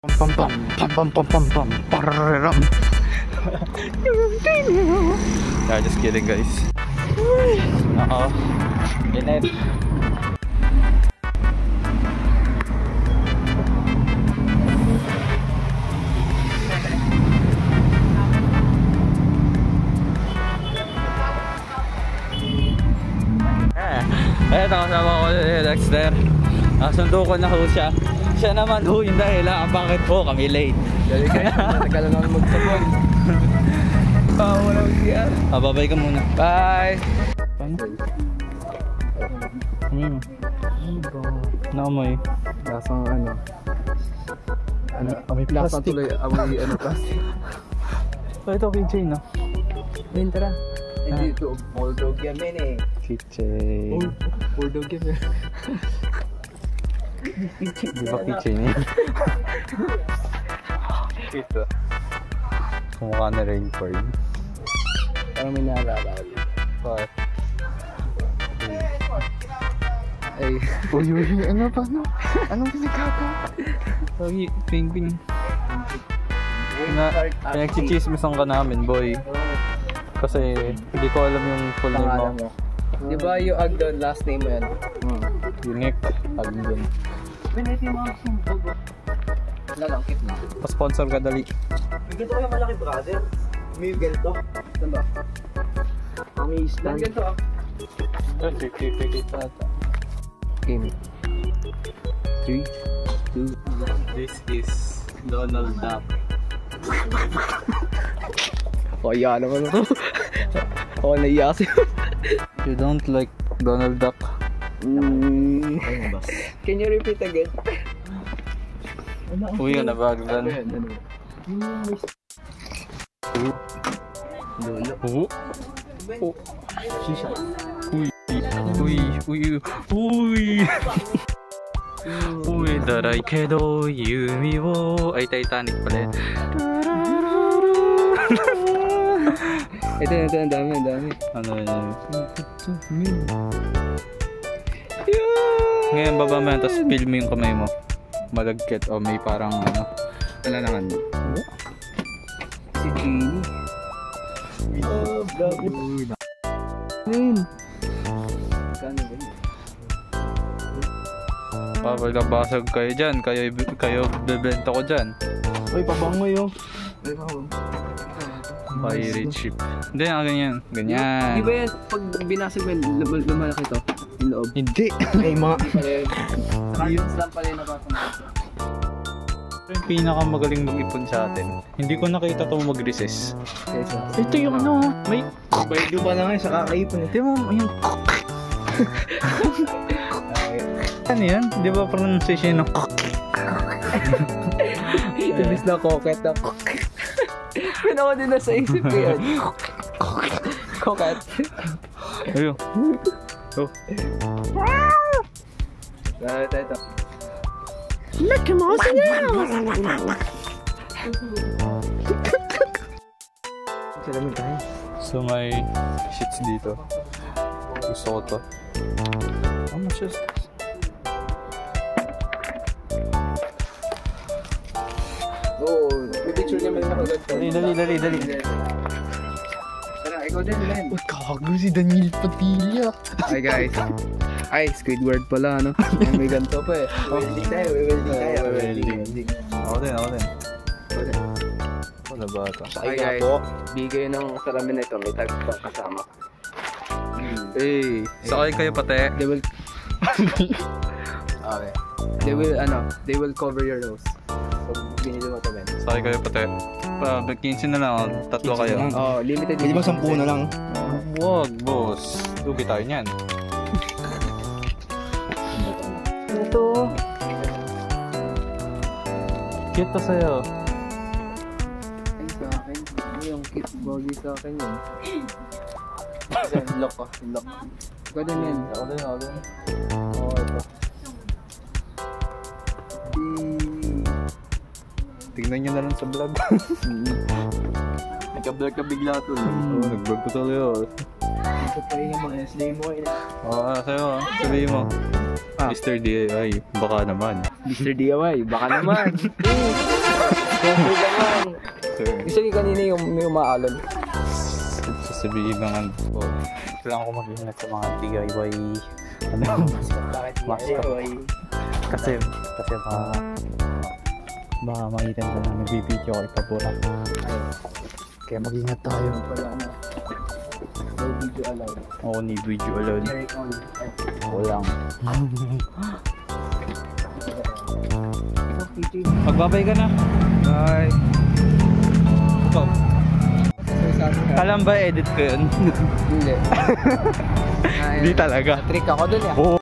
Pam pam pam pam pam pam pam pararam. Yeah, just kidding guys. Init. Eto, kasama ko si Dexter. Nasundo ko na ho siya. Siya naman ho yung dahilan bakit po kami late. Dali kayo, matagal na namin magsabon. Walang siya. Babay ka muna. Bye! Paano? Naamoy. Lasang ano? Amoy Lasang plastic. tuloy, amoy plastic. Ito keychain no? Ayun, tara. Hindi ito, bulldog yan eh. Keychain. Bulldog yan eh. Di ba keychain yan? Ito. Kumukha na rainford. Parang may naalala ko. Bakit? Ay. Uy, ano ba no? Anong pinagkaka? Uy, ping-ping. Pinagchichismisan ka namin, boy. Kasi hindi ko alam yung full name mo. Di ba yung Agdon, last name mo yan? Unique. Agdon. Piniti mo ang sumbog. Lalangkit na. Pa-sponsor ka dali. Bigyan ko yung malaki brother. May ganito. Saan ba? May stand. Ganito ah. Certificate ata. Game. 3, 2, This is Donald Duck. kaya naman ako. Ako naiya kasi. You don't like Donald Duck? Can you repeat again? Uy, yun na baglan. Oh. Shisha. Uy. Uy, daray kedo yumi wo. Ay, Titanic pala yun. Ito, ang dami. Ano yun? Ngayon baba mo yan, tapos feel mo yung kamay mo. Malagkit o may parang ano. Kailangan mo. Si Genie. Oh, grabe. Kano ba yun? Papagabasag kayo dyan. Kayo bebenta ko dyan. Uy, pabango yun. Uy, pabango. Pirate ship. Hindi nga ganyan. Ganyan. Di ba yan, pag binasag mo yun, lumalaki to? Yung loob. Hindi. Ay mga. Saka yung slam pala yung napapansin. Yung pinakamagaling mag-ipon sa atin. Hindi ko nakita ito mag-recess. Kesa. Ito yung ano. May. Pwede pa na ngayon sa kakaipon. Di mo yung. Ano yan? Di ba pronunciation ng Ibis na coquette na Pwede ako din nasa isip ko yan. Coquette. Ayun. Oh. Ito. Mickey Mouse now! Salamin tayo. So may shits dito. Gusto ko to. How much is this? Oo, may picture niya may nakagat. Dali. Tara, ikaw din, Len. Uy, kago si Daniel Padilla. Hi guys. Ay, Squidward pala, ano? May ganito pa eh. Welding tayo. Welding. Ako din. Ano ba ito? Hi guys. Bigay ng salamin na ito. May tag pa kasama. Hey, sakay kayo pati. They will... Okay. They will cover your nose. So, binili mo ito, Ben. Sakay kayo pati. 15 na lang, tatlo kayo. Oh, limited. Pwede ba 10 na lang? Wag, boss. Lugi tayo niyan. Ito. Cute to sa'yo. Ay, sa akin. Yung cute bogey sa akin yun. Kasi, lock. Ikaw din yan. Ako din. Oo, ito. Tingnan nyo na lang sa vlog. Nagka-vlog ka bigla to. Oo, nag-vlog ko tuloy. Ito pa yung mga SD mo. Oo, sa'yo. Sabihin mo. Mr. DIY, baka naman. Mr. DIY, baka naman. Siyempre naman. Gusto niyo kanina yung may umaalon. Sasabihin ng ano ko. Kailangan ko mag-ingat sa mga DIY. Ano? Bakit Mascot. DIY? Kasi baka makita nila na nagbibideo ko ipabura. Kaya mag-ingat tayo. Wala na. No video allowed. Oo, need video alone. Carry on. Ako lang. Okay, Magbabay ka na. bye. Ikaw. Sabi ka. Alam ba edit ko yun? Hindi. Hindi talaga. Trick ako dun eh. Oo.